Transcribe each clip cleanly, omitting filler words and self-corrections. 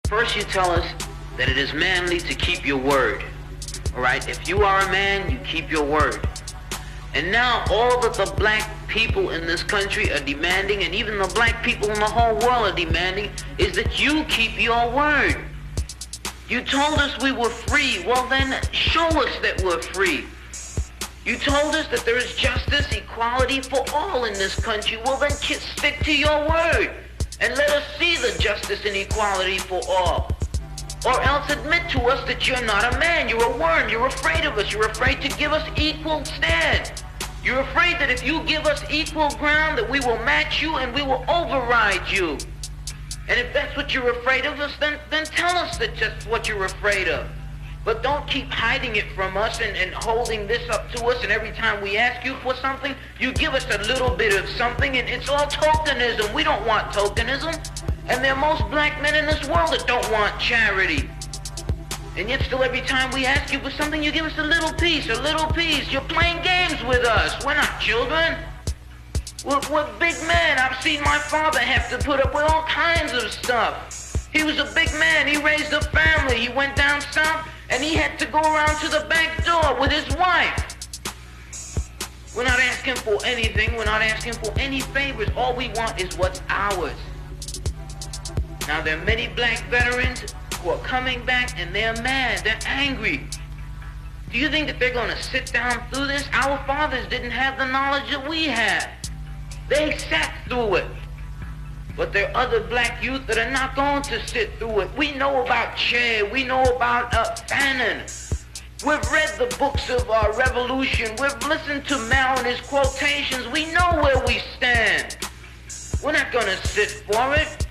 First you tell us that it is manly to keep your word. Alright, if you are a man, you keep your word. And now all that the black people in this country are demanding, and even the black people in the whole world are demanding, is that you keep your word. You told us we were free. Well then, show us that we're free. You told us that there is justice, equality for all in this country. Well then, stick to your word. And let us see the justice and equality for all. Or else admit to us that you're not a man, you're a worm, you're afraid of us, you're afraid to give us equal stand. You're afraid that if you give us equal ground, that we will match you and we will override you. And if that's what you're afraid of us, then tell us that just what you're afraid of. But don't keep hiding it from us and holding this up to us, and every time we ask you for something, you give us a little bit of something, and it's all tokenism. We don't want tokenism. And there are most black men in this world that don't want charity. And yet still every time we ask you for something, you give us a little piece, a little piece. You're playing games with us. We're not children. We're big men. I've seen my father have to put up with all kinds of stuff. He was a big man. He raised a family. He went down south, and he had to go around to the back door with his wife. We're not asking for anything. We're not asking for any favors. All we want is what's ours. Now, there are many black veterans who are coming back, and they're mad. They're angry. Do you think that they're going to sit down through this? Our fathers didn't have the knowledge that we have. They sat through it. But there are other black youth that are not going to sit through it. We know about Che. We know about Fanon. We've read the books of our revolution. We've listened to Mao and his quotations. We know where we stand. We're not going to sit for it.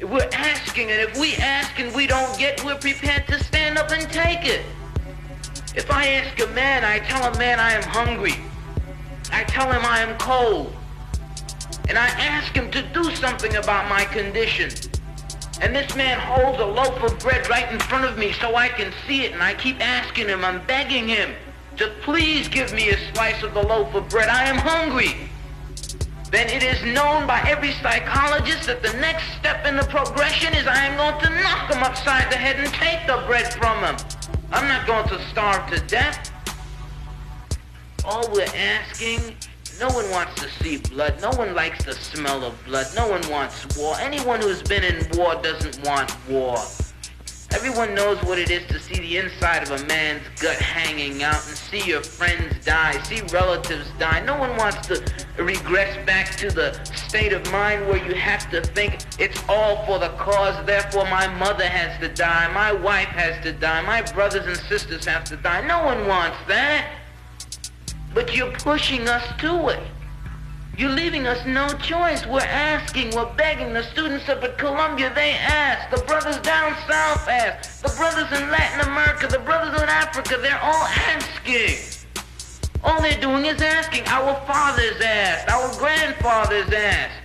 We're asking, and if we ask and we don't get, we're prepared to stand up and take it. If I ask a man, I tell a man I am hungry. I tell him I am cold. And I ask him to do something about my condition. And this man holds a loaf of bread right in front of me so I can see it, and I keep asking him, I'm begging him to please give me a slice of the loaf of bread. I am hungry. Then it is known by every psychologist that the next step in the progression is I am going to knock him upside the head and take the bread from him. I'm not going to starve to death. All we're asking, no one wants to see blood. No one likes the smell of blood. No one wants war. Anyone who's been in war doesn't want war. Everyone knows what it is to see the inside of a man's gut hanging out and see your friends die, see relatives die. No one wants to regress back to the state of mind where you have to think it's all for the cause, therefore my mother has to die, my wife has to die, my brothers and sisters have to die. No one wants that. But you're pushing us to it. You're leaving us no choice. We're asking, we're begging. The students up at Columbia, they ask. The brothers down south ask. The brothers in Latin America, the brothers in Africa, they're all asking. All they're doing is asking. Our fathers asked. Our grandfathers asked.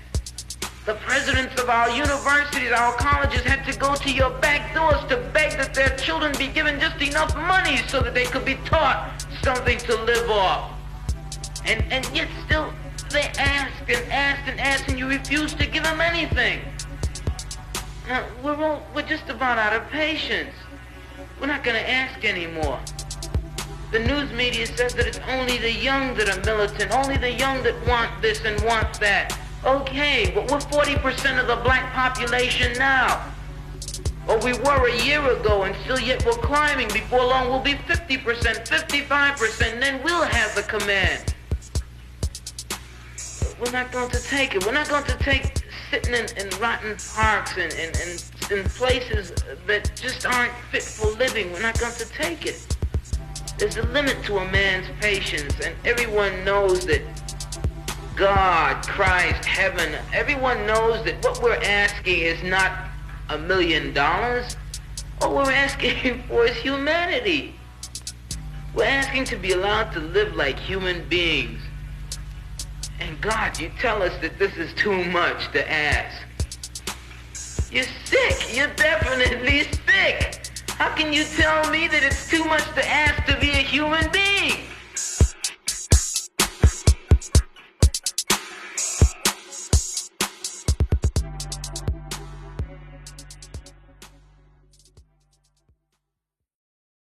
The presidents of our universities, our colleges had to go to your back doors to beg that their children be given just enough money so that they could be taught something to live off. And yet still, they ask and ask and ask, and you refuse to give them anything. Now, we're just about out of patience. We're not going to ask anymore. The news media says that it's only the young that are militant, only the young that want this and want that. Okay, but we're 40% of the black population now. Or we were a year ago, and still yet we're climbing. Before long, we'll be 50%, 55%, and then we'll have the command. We're not going to take it. We're not going to take sitting in rotten parks and in places that just aren't fit for living. We're not going to take it. There's a limit to a man's patience, and everyone knows that God, Christ, heaven, everyone knows that what we're asking is not $1 million. All we're asking for is humanity. We're asking to be allowed to live like human beings. And God, you tell us that this is too much to ask. You're sick. You're definitely sick. How can you tell me that it's too much to ask to be a human being?